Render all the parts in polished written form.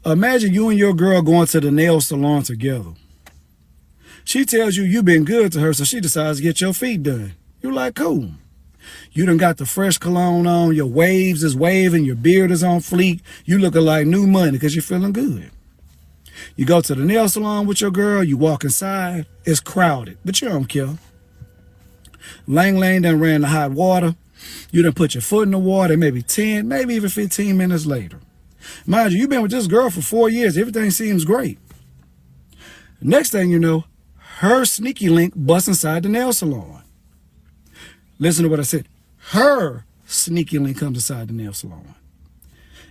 Imagine you and your girl going to the nail salon together. She tells you you've been good to her, so she decides to get your feet done. You're like, cool. You done got the fresh cologne on, your waves is waving, your beard is on fleek. You looking like new money because you're feeling good. You go to the nail salon with your girl, you walk inside, it's crowded, but you don't care. Lang done ran the hot water. You done put your foot in the water maybe 10, maybe even 15 minutes later. Mind you, you've been with this girl for 4 years. Everything seems great. Next thing you know, her sneaky link busts inside the nail salon. Listen to what I said. Her sneaky link comes inside the nail salon.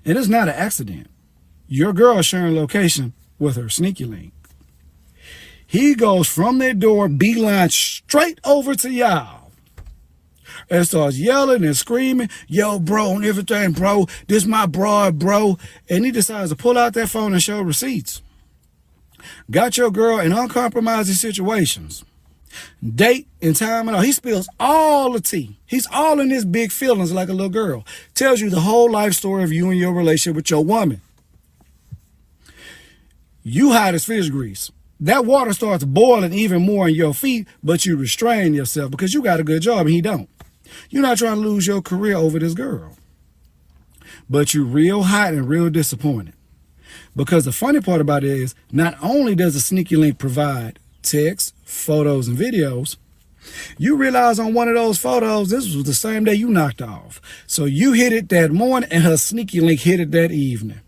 And it's not an accident. Your girl is sharing location with her sneaky link. He goes from their door, beeline straight over to y'all. And starts yelling and screaming, yo, bro, and everything, bro. This my broad, bro. And he decides to pull out that phone and show receipts. Got your girl in uncompromising situations. Date and time and all. He spills all the tea. He's all in his big feelings like a little girl. Tells you the whole life story of you and your relationship with your woman. You hot as fish grease. That water starts boiling even more in your feet, but you restrain yourself because you got a good job and he don't. You're not trying to lose your career over this girl. But you're real hot and real disappointed. Because the funny part about it is, not only does the sneaky link provide text, photos, and videos, you realize on one of those photos, this was the same day you knocked off. So you hit it that morning and her sneaky link hit it that evening.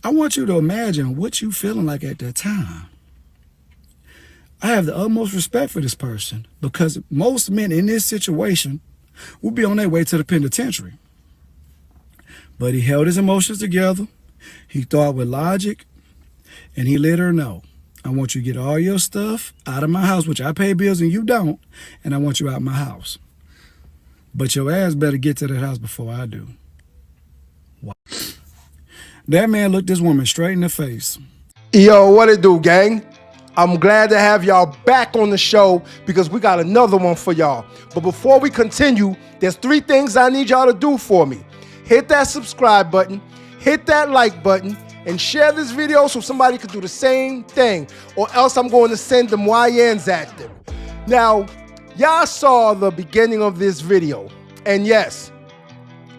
I want you to imagine what you feeling like at that time. I have the utmost respect for this person because most men in this situation will be on their way to the penitentiary. But he held his emotions together, he thought with logic, and he let her know, I want you to get all your stuff out of my house, which I pay bills and you don't, and I want you out of my house. But your ass better get to that house before I do. Wow. That man looked this woman straight in the face. Yo, what it do, gang? I'm glad to have y'all back on the show because we got another one for y'all. But before we continue, there's 3 things I need y'all to do for me. Hit that subscribe button, hit that like button, and share this video so somebody could do the same thing, or else I'm going to send them YNs at them. Now, y'all saw the beginning of this video, and yes,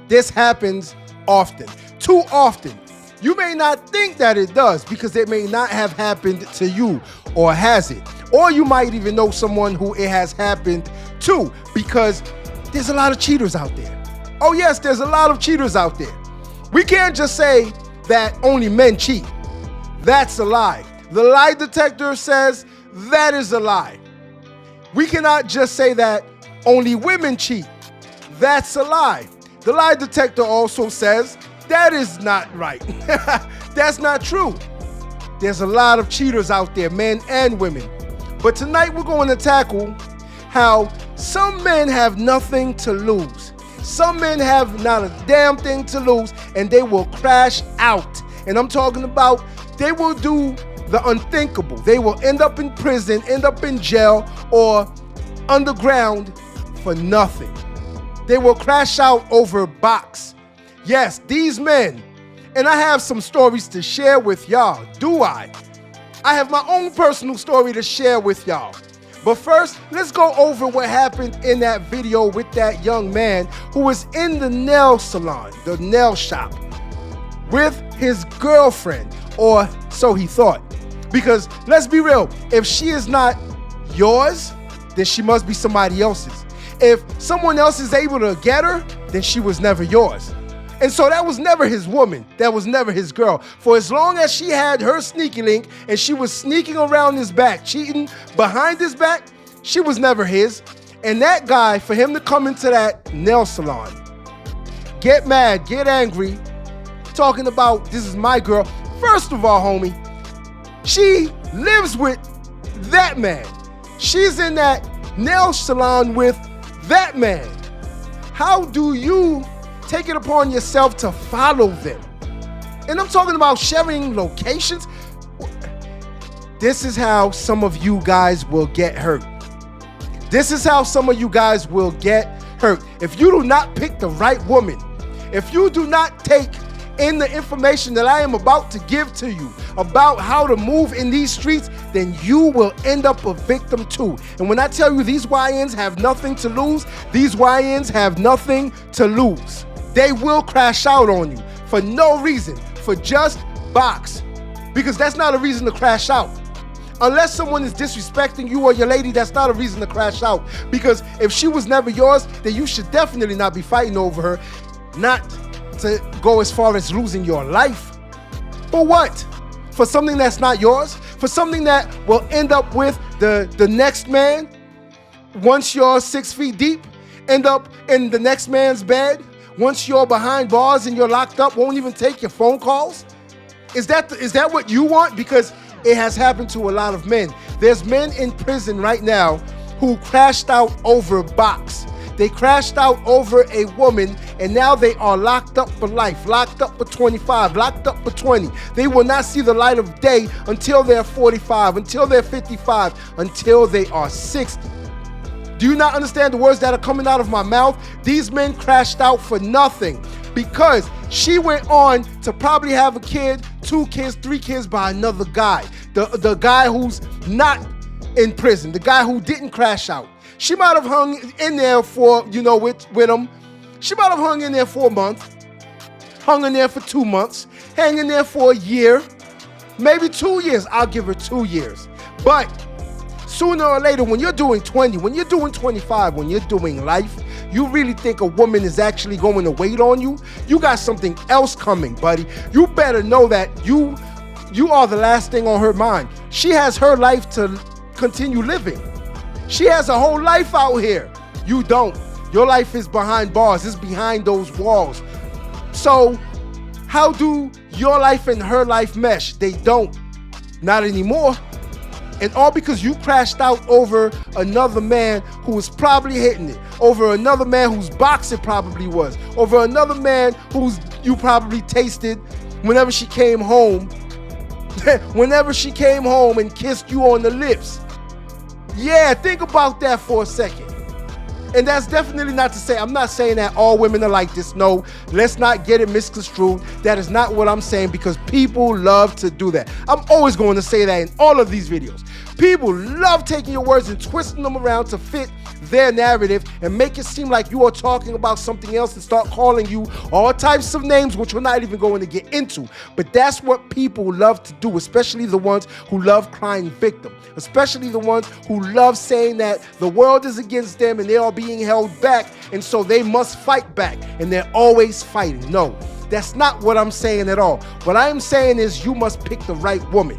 this happens often, too often. You may not think that it does because it may not have happened to you, or has it? Or you might even know someone who it has happened to, because there's a lot of cheaters out there. Oh yes, there's a lot of cheaters out there. We can't just say that only men cheat. That's a lie. The lie detector says that is a lie. We cannot just say that only women cheat. That's a lie. The lie detector also says that is not right. That's not true. There's a lot of cheaters out there, men and women. But tonight we're going to tackle how some men have nothing to lose. Some men have not a damn thing to lose and they will crash out. And I'm talking about they will do the unthinkable. They will end up in prison, end up in jail, or underground for nothing. They will crash out over box. Yes, these men, and I have some stories to share with y'all. Do I? I have my own personal story to share with y'all. But first, let's go over what happened in that video with that young man who was in the nail salon, the nail shop, with his girlfriend, or so he thought. Because let's be real, if she is not yours, then she must be somebody else's. If someone else is able to get her, then she was never yours. And so that was never his woman. That was never his girl. For as long as she had her sneaky link and she was sneaking around his back, cheating behind his back, she was never his. And that guy, for him to come into that nail salon, get mad, get angry, talking about this is my girl. First of all, homie, she lives with that man. She's in that nail salon with that man. How do you take it upon yourself to follow them? And I'm talking about sharing locations. This is how some of you guys will get hurt. This is how some of you guys will get hurt. If you do not pick the right woman, if you do not take in the information that I am about to give to you about how to move in these streets, then you will end up a victim too. And when I tell you these YNs have nothing to lose, these YNs have nothing to lose. They will crash out on you for no reason, for just box. Because that's not a reason to crash out. Unless someone is disrespecting you or your lady, that's not a reason to crash out. Because if she was never yours, then you should definitely not be fighting over her. Not to go as far as losing your life. For what? For something that's not yours? For something that will end up with the next man? Once you're 6 feet deep, end up in the next man's bed? Once you're behind bars and you're locked up, won't even take your phone calls? Is that what you want? Because it has happened to a lot of men. There's men in prison right now who crashed out over box. They crashed out over a woman, and now they are locked up for life, locked up for 25, locked up for 20. They will not see the light of day until they're 45, until they're 55, until they are 60. Do you not understand the words that are coming out of my mouth? These men crashed out for nothing because she went on to probably have a kid, 2 kids, 3 kids by another guy. The guy who's not in prison, the guy who didn't crash out. She might have hung in there for, with him. She might have hung in there for a month, hung in there for 2 months, hanging there for a year, maybe 2 years. I'll give her 2 years. But sooner or later, when you're doing 20, when you're doing 25, when you're doing life, you really think a woman is actually going to wait on you? You got something else coming, buddy. You better know that you are the last thing on her mind. She has her life to continue living. She has a whole life out here. You don't. Your life is behind bars. It's behind those walls. So how do your life and her life mesh? They don't. Not anymore. And all because you crashed out over another man who was probably hitting it, over another man whose box it probably was, over another man whose you probably tasted whenever she came home, whenever she came home and kissed you on the lips. Yeah, think about that for a second. And that's definitely not to say, I'm not saying that all women are like this. No, let's not get it misconstrued. That is not what I'm saying, because people love to do that. I'm always going to say that in all of these videos. People love taking your words and twisting them around to fit their narrative and make it seem like you are talking about something else and start calling you all types of names, which we're not even going to get into. But that's what people love to do, especially the ones who love crying victim, especially the ones who love saying that the world is against them and they are being held back, and so they must fight back, and they're always fighting. No, that's not what I'm saying at all. What I am saying is you must pick the right woman.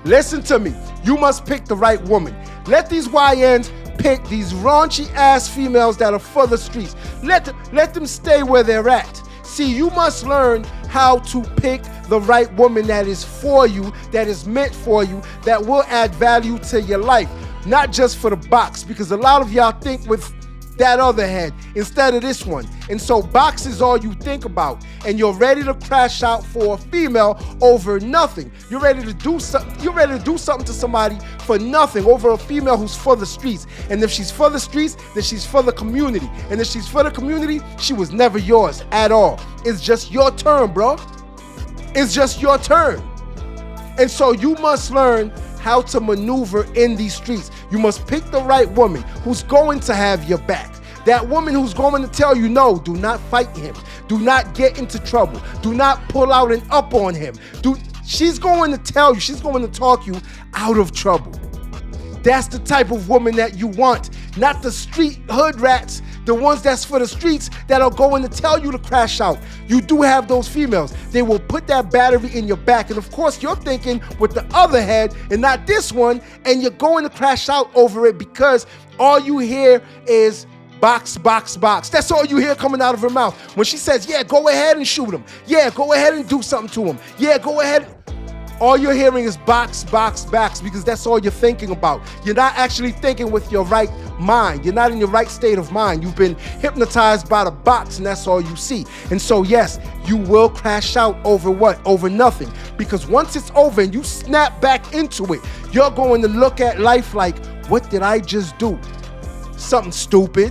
Listen to me. You must pick the right woman. Let these YNs pick these raunchy ass females that are for the streets. Let them stay where they're at. See, you must learn how to pick the right woman that is for you, that is meant for you, that will add value to your life. Not just for the box, because a lot of y'all think with that other head instead of this one. And so box is all you think about. And you're ready to crash out for a female over nothing. You're ready to do something to somebody for nothing over a female who's for the streets. And if she's for the streets, then she's for the community. And if she's for the community, she was never yours at all. It's just your turn, bro. It's just your turn. And so you must learn how to maneuver in these streets. You must pick the right woman who's going to have your back. That woman who's going to tell you, no, do not fight him. Do not get into trouble. Do not pull out and up on him. She's going to tell you, she's going to talk you out of trouble. That's the type of woman that you want, not the street hood rats, the ones that's for the streets that are going to tell you to crash out. You do have those females. They will put that battery in your back. And of course, you're thinking with the other head and not this one, and you're going to crash out over it because all you hear is box, box, box. That's all you hear coming out of her mouth. When she says, yeah, go ahead and shoot him. Yeah, go ahead and do something to him. Yeah, go ahead. All you're hearing is box, box, box, because that's all you're thinking about. You're not actually thinking with your right mind. You're not in your right state of mind. You've been hypnotized by the box, and that's all you see. And so, yes, you will crash out over what? Over nothing. Because once it's over and you snap back into it, you're going to look at life like, what did I just do? Something stupid.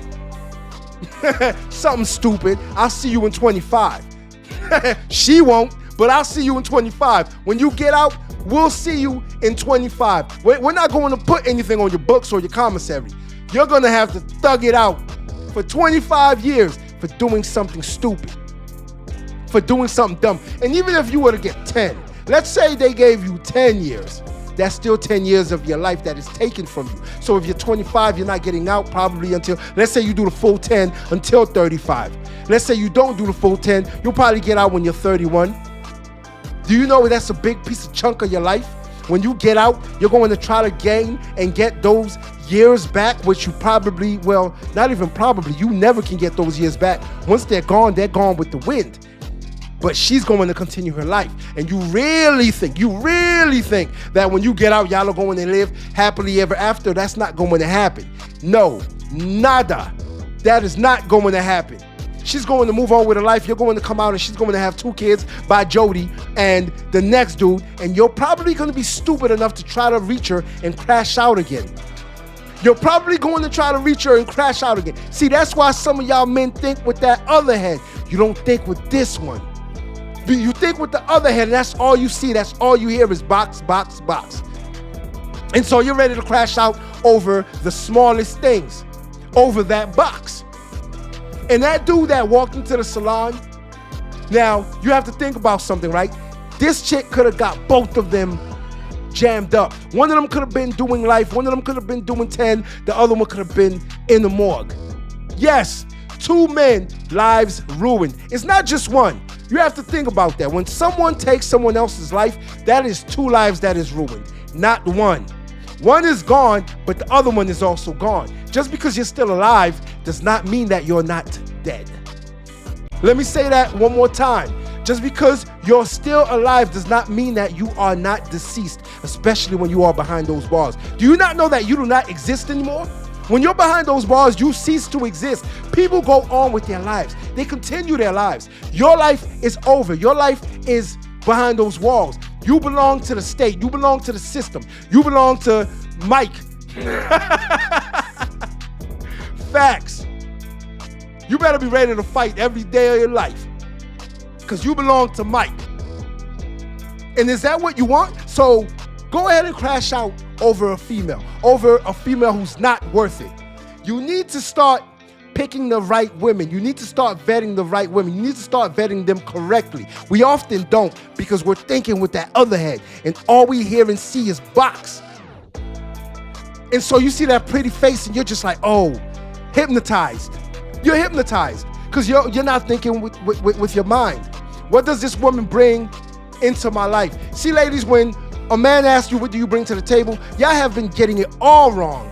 Something stupid. I'll see you in 25. She won't, but I'll see you in 25. When you get out, we'll see you in 25. We're not going to put anything on your books or your commissary. You're going to have to thug it out for 25 years for doing something stupid, for doing something dumb. And even if you were to get 10, let's say they gave you 10 years. That's still 10 years of your life that is taken from you. So if you're 25, you're not getting out probably until, let's say you do the full 10 until 35. Let's say you don't do the full 10, you'll probably get out when you're 31. Do you know that's a big piece of chunk of your life? When you get out, you're going to try to gain and get those years back, which you probably, well, not even probably, you never can get those years back. Once they're gone with the wind. But she's going to continue her life. And you really think that when you get out, y'all are going to live happily ever after? That's not going to happen. No, nada. That is not going to happen. She's going to move on with her life. You're going to come out and she's going to have 2 kids by Jody and the next dude. And you're probably going to be stupid enough to try to reach her and crash out again. You're probably going to try to reach her and crash out again. See, that's why some of y'all men think with that other head. You don't think with this one. You think with the other head, and that's all you see. That's all you hear is box, box, box. And so you're ready to crash out over the smallest things, over that box. And that dude that walked into the salon, now you have to think about something, right? This chick could have got both of them jammed up. One of them could have been doing life. One of them could have been doing 10. The other one could have been in the morgue. Yes, 2 men, lives ruined. It's not just one. You have to think about that. When someone takes someone else's life, that is 2 lives that is ruined, not one. One is gone, but the other one is also gone. Just because you're still alive does not mean that you're not dead. Let me say that one more time. Just because you're still alive does not mean that you are not deceased, especially when you are behind those bars. Do you not know that you do not exist anymore? When you're behind those bars, you cease to exist. People go on with their lives. They continue their lives. Your life is over. Your life is behind those walls. You belong to the state. You belong to the system. You belong to Mike. Facts. You better be ready to fight every day of your life because you belong to Mike. And is that what you want? So go ahead and crash out over a female who's not worth it. You need to start picking the right women. You need to start vetting the right women. You need to start vetting them correctly. We often don't because we're thinking with that other head and all we hear and see is box. And so you see that pretty face and you're just like, oh, hypnotized. You're hypnotized because you're not thinking with your mind. What does this woman bring into my life? See, ladies, when a man asks you, what do you bring to the table? Y'all have been getting it all wrong.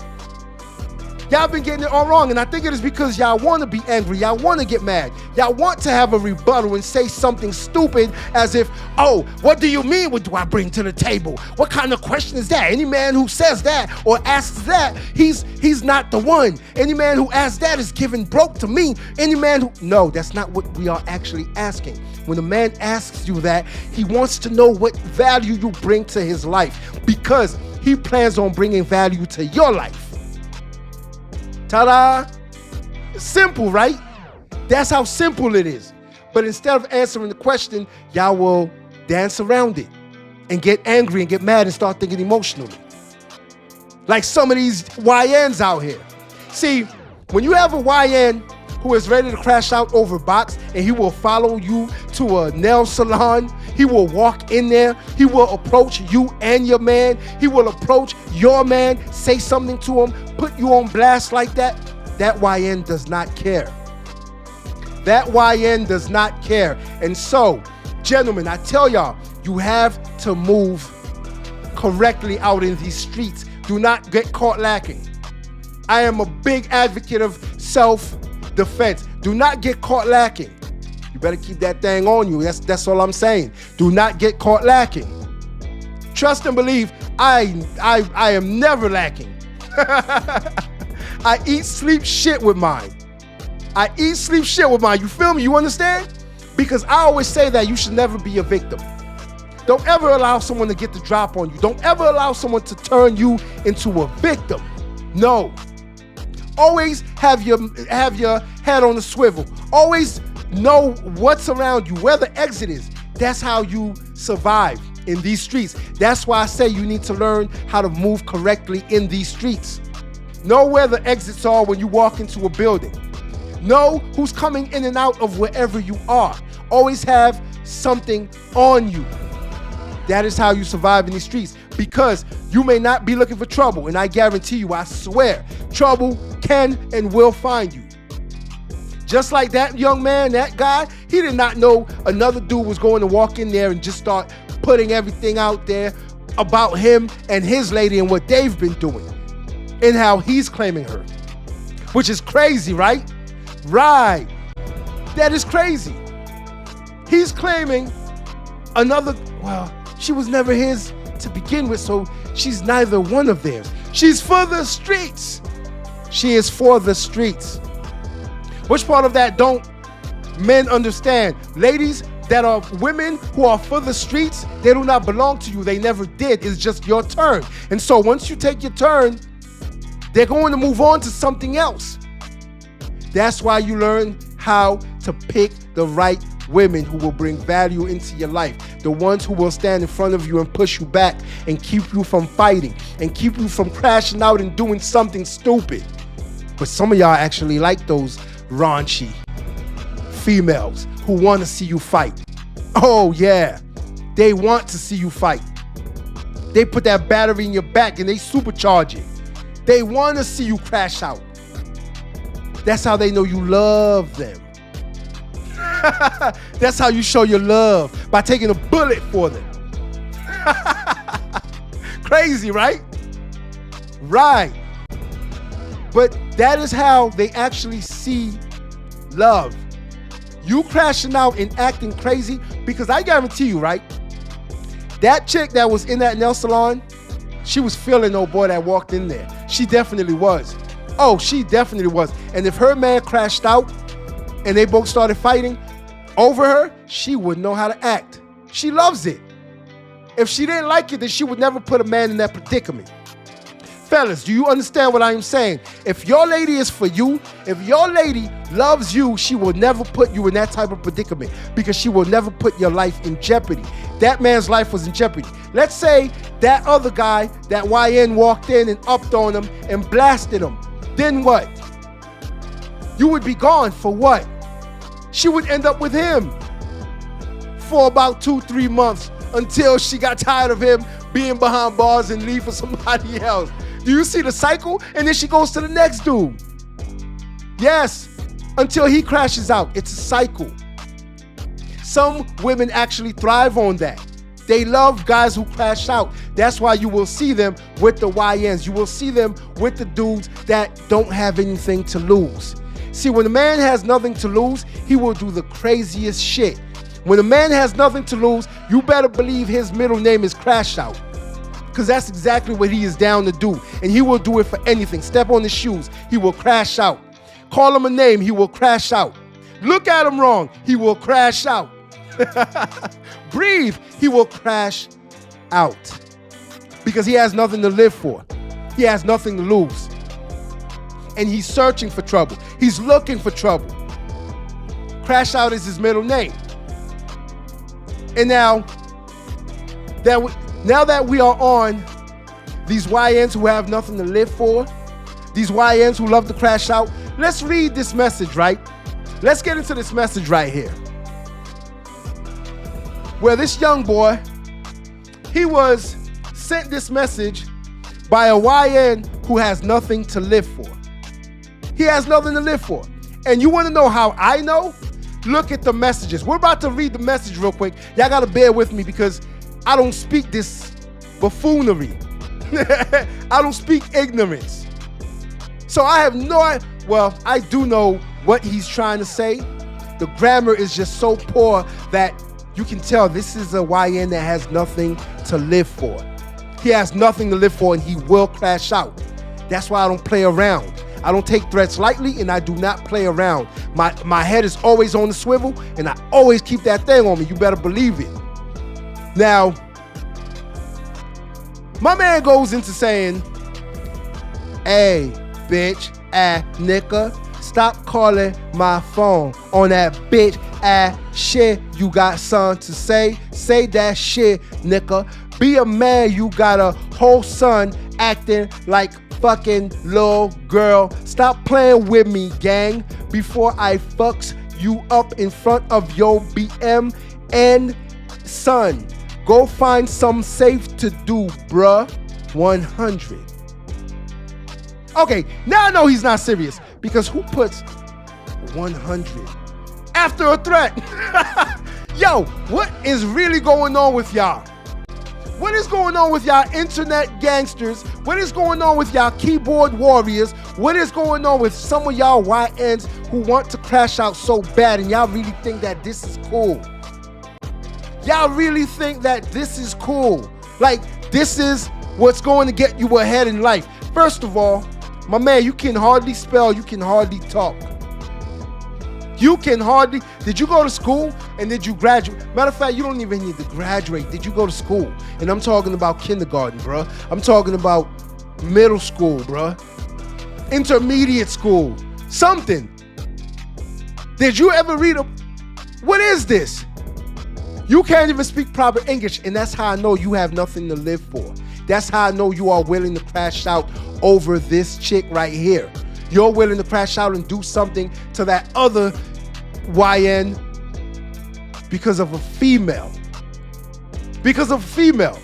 Y'all been getting it all wrong. And I think it is because y'all want to be angry. Y'all want to get mad. Y'all want to have a rebuttal and say something stupid as if, oh, what do you mean? What do I bring to the table? What kind of question is that? Any man who says that or asks that, he's not the one. Any man who asks that is giving broke to me. Any man who, no, that's not what we are actually asking. When a man asks you that, he wants to know what value you bring to his life because he plans on bringing value to your life. Ta-da! Simple, right? That's how simple it is. But instead of answering the question, y'all will dance around it and get angry and get mad and start thinking emotionally. Like some of these YNs out here. See, when you have a YN who is ready to crash out over box and he will follow you to a nail salon, he will walk in there, he will approach you and your man, he will approach your man, say something to him, put you on blast like that, that YN does not care. That YN does not care. And so, gentlemen, I tell y'all, you have to move correctly out in these streets. Do not get caught lacking. I am a big advocate of self-defense. Do not get caught lacking. You better keep that thing on you. That's all I'm saying. Do not get caught lacking. Trust and believe, I am never lacking. I eat, sleep, shit with mine. I eat, sleep, shit with mine. You feel me? You understand? Because I always say that you should never be a victim. Don't ever allow someone to get the drop on you. Don't ever allow someone to turn you into a victim. No. Always have your head on the swivel. Always know what's around you, where the exit is. That's how you survive in these streets. That's why I say you need to learn how to move correctly in these streets. Know where the exits are when you walk into a building. Know who's coming in and out of wherever you are. Always have something on you. That is how you survive in these streets, because you may not be looking for trouble, and I guarantee you, I swear, trouble can and will find you. Just like that young man, that guy, he did not know another dude was going to walk in there and just start putting everything out there about him and his lady and what they've been doing and how he's claiming her, which is crazy, right? Right. That is crazy. He's claiming another, well, she was never his to begin with, so she's neither one of theirs. She's for the streets. She is for the streets. Which part of that don't men understand? Ladies that are women who are for the streets, they do not belong to you. They never did. It's just your turn. And so once you take your turn, they're going to move on to something else. That's why you learn how to pick the right women who will bring value into your life. The ones who will stand in front of you and push you back and keep you from fighting and keep you from crashing out and doing something stupid. But some of y'all actually like those raunchy females who want to see you fight. Oh yeah, they want to see you fight. They put that battery in your back and they supercharge it. They want to see you crash out. That's how they know you love them. That's how you show your love, by taking a bullet for them. Crazy, right? Right. But that is how they actually see love. You crashing out and acting crazy, because I guarantee you, right? That chick that was in that nail salon, she was feeling old boy that walked in there. She definitely was. Oh, she definitely was. And if her man crashed out and they both started fighting over her, she would know how to act. She loves it. If she didn't like it, then she would never put a man in that predicament. Fellas, do you understand what I am saying? If your lady is for you, if your lady loves you, she will never put you in that type of predicament, because she will never put your life in jeopardy. That man's life was in jeopardy. Let's say that other guy, that YN, walked in and upped on him and blasted him. Then what? You would be gone for what? She would end up with him for about 2-3 months until she got tired of him being behind bars and leave for somebody else. Do you see the cycle? And then she goes to the next dude. Yes, until he crashes out. It's a cycle. Some women actually thrive on that. They love guys who crash out. That's why you will see them with the YNs. You will see them with the dudes that don't have anything to lose. See, when a man has nothing to lose, he will do the craziest shit. When a man has nothing to lose, you better believe his middle name is Crash Out. Because that's exactly what he is down to do. And he will do it for anything. Step on his shoes, he will crash out. Call him a name, he will crash out. Look at him wrong, he will crash out. Breathe, he will crash out. Because he has nothing to live for. He has nothing to lose. And he's searching for trouble. He's looking for trouble. Crash Out is his middle name. And now that we are on these YNs who have nothing to live for, these YNs who love to crash out, let's read this message, right? Let's get into this message right here. Where this young boy, he was sent this message by a YN who has nothing to live for. He has nothing to live for. And you want to know how I know? Look at the messages. We're about to read the message real quick. Y'all got to bear with me because I don't speak this buffoonery. I don't speak ignorance. So I have no idea. Well, I do know what he's trying to say. The grammar is just so poor that you can tell this is a YN that has nothing to live for. He has nothing to live for and he will crash out. That's why I don't play around. I don't take threats lightly and I do not play around. My head is always on the swivel and I always keep that thing on me. You better believe it. Now, my man goes into saying, hey, bitch, nigga, Stop calling my phone on that bitch ass shit. You got something to say? Say that shit, nigga. Be a man, you got a whole son acting like fucking little girl. Stop playing with me, gang, before I fucks you up in front of your BM. And son, go find some safe to do, bruh. 100. Okay, now I know he's not serious, because who puts 100 after a threat? Yo, what is really going on with y'all? What is going on with y'all internet gangsters? What is going on with y'all keyboard warriors? What is going on with some of y'all YNs who want to crash out so bad, and y'all really think that this is cool? Y'all really think that this is cool? Like, this is what's going to get you ahead in life. First of all, my man, you can hardly spell, you can hardly talk. You can hardly, did you go to school and did you graduate? Matter of fact, you don't even need to graduate. Did you go to school? And I'm talking about kindergarten, bruh. I'm talking about middle school, bruh. Intermediate school, something. Did you ever read a, what is this? You can't even speak proper English, and that's how I know you have nothing to live for. That's how I know you are willing to crash out over this chick right here. You're willing to crash out and do something to that other YN because of a female. Because of a female.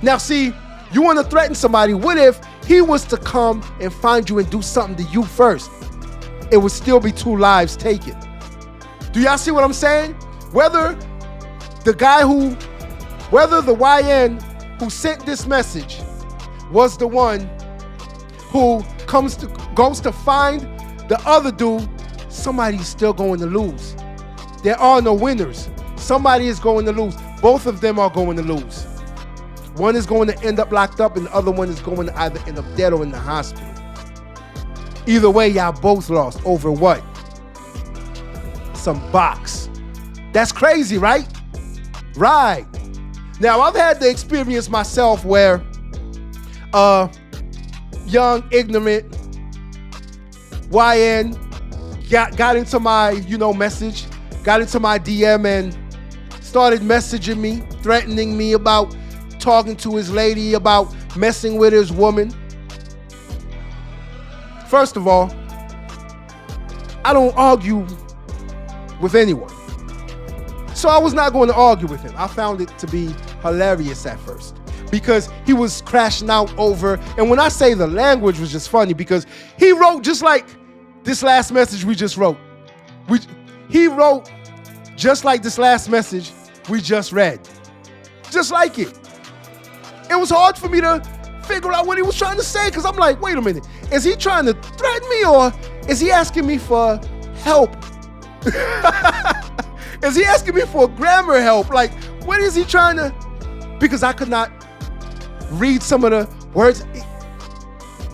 Now see, you want to threaten somebody. What if he was to come and find you and do something to you first? It would still be 2 lives taken. Do y'all see what I'm saying? Whether the YN who sent this message was the one who goes to find the other dude, somebody's still going to lose. There are no winners. Somebody is going to lose. Both of them are going to lose. One is going to end up locked up, and the other one is going to either end up dead or in the hospital. Either way, y'all both lost. Over what? Some box. That's crazy, right? Right. Now, I've had the experience myself where young, ignorant YN got into my, message, got into my DM and started messaging me, threatening me about talking to his lady, about messing with his woman. First of all, I don't argue with anyone. So I was not going to argue with him. I found it to be hilarious at first because he was crashing out over, and when I say the language was just funny because he wrote just like this last message we just wrote. He wrote just like this last message we just read. Just like it. It was hard for me to figure out what he was trying to say because I'm like, wait a minute. Is he trying to threaten me or is he asking me for help? Is he asking me for grammar help? Like, what is he trying to... Because I could not read some of the words.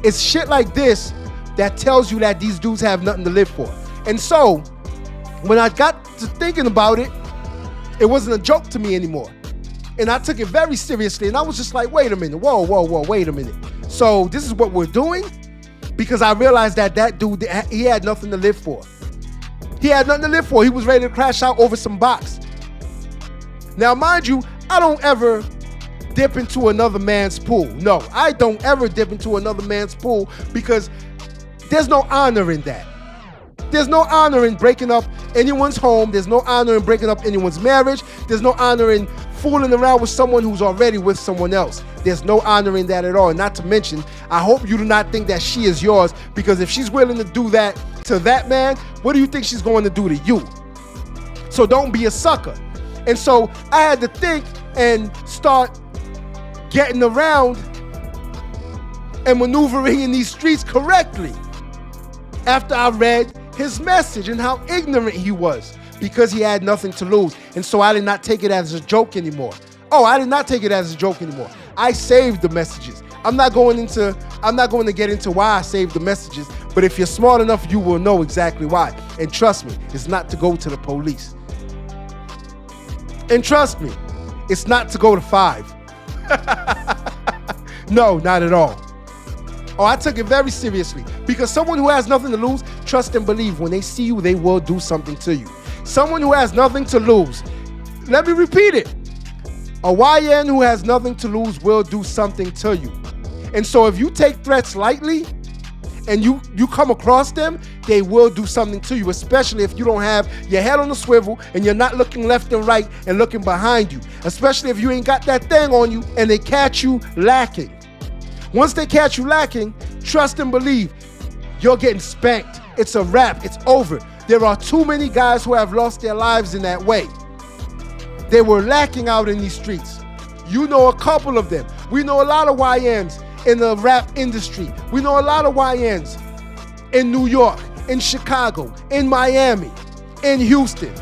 It's shit like this that tells you that these dudes have nothing to live for. And so, when I got to thinking about it, it wasn't a joke to me anymore. And I took it very seriously. And I was just like, wait a minute. Whoa, wait a minute. So, this is what we're doing? Because I realized that dude, he had nothing to live for. He had nothing to live for. He was ready to crash out over some box. Now, mind you, I don't ever dip into another man's pool. No, I don't ever dip into another man's pool because there's no honor in that. There's no honor in breaking up anyone's home. There's no honor in breaking up anyone's marriage. There's no honor in fooling around with someone who's already with someone else. There's no honor in that at all. And not to mention, I hope you do not think that she is yours, because if she's willing to do that to that man, what do you think she's going to do to you? So don't be a sucker. And so I had to think and start getting around and maneuvering in these streets correctly after I read his message and how ignorant he was because he had nothing to lose. And so I did not take it as a joke anymore. I did not take it as a joke anymore. I saved the messages. I'm not going to get into why I saved the messages, but if you're smart enough, you will know exactly why. And trust me, it's not to go to the police. And trust me, it's not to go to 5. No, not at all. Oh, I took it very seriously because someone who has nothing to lose, trust and believe, when they see you, they will do something to you. Someone who has nothing to lose, let me repeat it. A YN who has nothing to lose will do something to you. And so if you take threats lightly and you come across them, they will do something to you, especially if you don't have your head on the swivel and you're not looking left and right and looking behind you, especially if you ain't got that thing on you and they catch you lacking. Once they catch you lacking, trust and believe, you're getting spanked. It's a wrap. It's over. There are too many guys who have lost their lives in that way. They were lacking out in these streets. You know a couple of them. We know a lot of YNs in the rap industry. We know a lot of YNs in New York, in Chicago, in Miami, in Houston.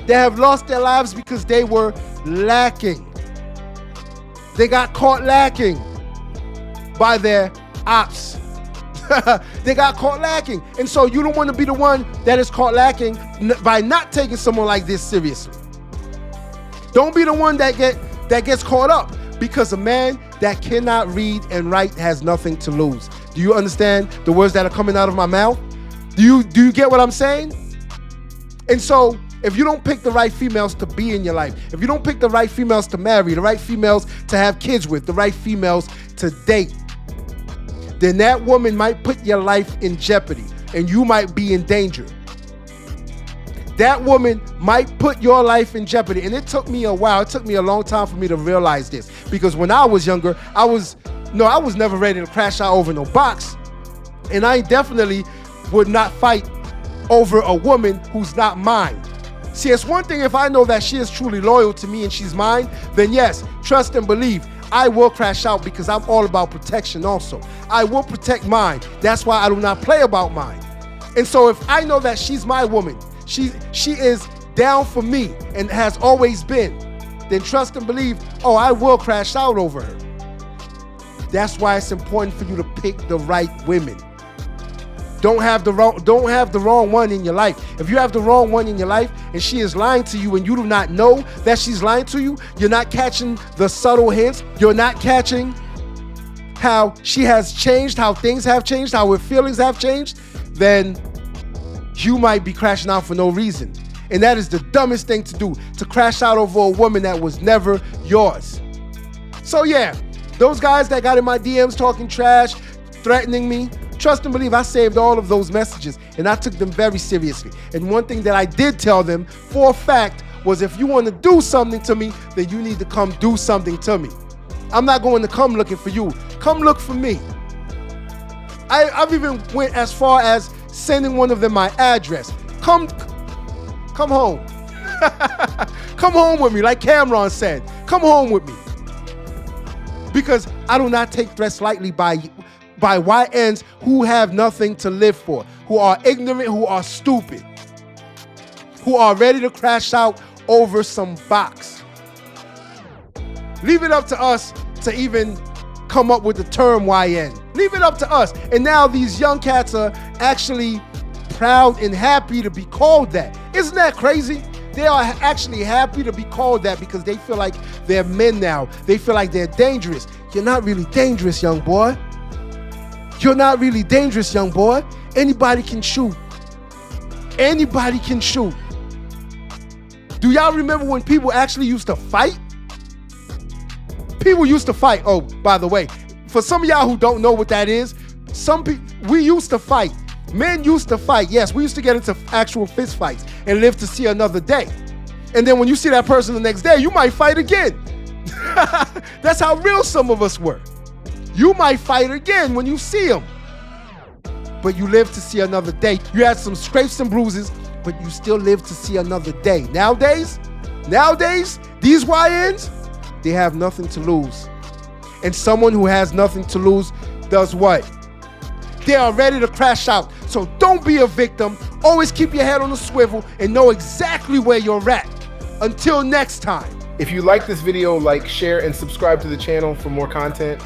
They have lost their lives because they were lacking. They got caught lacking by their ops. They got caught lacking. And so you don't want to be the one that is caught lacking by not taking someone like this seriously. Don't be the one that gets caught up, because a man that cannot read and write has nothing to lose. Do you understand the words that are coming out of my mouth? Do you get what I'm saying? And so if you don't pick the right females to be in your life, if you don't pick the right females to marry, the right females to have kids with, the right females to date, then that woman might put your life in jeopardy and you might be in danger. That woman might put your life in jeopardy. And it took me a while. It took me a long time for me to realize this. Because when I was younger, I was never ready to crash out over no box. And I definitely would not fight over a woman who's not mine. See, it's one thing if I know that she is truly loyal to me and she's mine, then yes, trust and believe, I will crash out, because I'm all about protection also. I will protect mine. That's why I do not play about mine. And so if I know that she's my woman, she is down for me and has always been, then trust and believe, oh, I will crash out over her. That's why it's important for you to pick the right women. Don't have the wrong one in your life. If you have the wrong one in your life and she is lying to you and you do not know that she's lying to you, you're not catching the subtle hints, you're not catching how she has changed, how things have changed, how her feelings have changed, then you might be crashing out for no reason. And that is the dumbest thing to do, to crash out over a woman that was never yours. So yeah, those guys that got in my DMs talking trash, threatening me, trust and believe I saved all of those messages and I took them very seriously. And one thing that I did tell them for a fact was, if you want to do something to me, then you need to come do something to me. I'm not going to come looking for you. Come look for me. I've even went as far as sending one of them my address. Come home. Come home with me, like Cameron said. Come home with me. Because I do not take threats lightly by YNs who have nothing to live for, who are ignorant, who are stupid, who are ready to crash out over some box. Leave it up to us to even come up with the term YN. Leave it up to us. And now these young cats are actually proud and happy to be called that. Isn't that crazy? They are actually happy to be called that because they feel like they're men now. They feel like they're dangerous. You're not really dangerous, young boy. You're not really dangerous, young boy. Anybody can shoot. Anybody can shoot. Do y'all remember when people actually used to fight? People used to fight. Oh, by the way, for some of y'all who don't know what that is, we used to fight. Men used to fight. Yes, we used to get into actual fist fights and live to see another day. And then when you see that person the next day, you might fight again. That's how real some of us were. You might fight again when you see them. But you live to see another day. You had some scrapes and bruises, but you still live to see another day. Nowadays, these YNs, they have nothing to lose. And someone who has nothing to lose does what? They are ready to crash out. So don't be a victim. Always keep your head on the swivel and know exactly where you're at. Until next time. If you like this video, like, share, and subscribe to the channel for more content.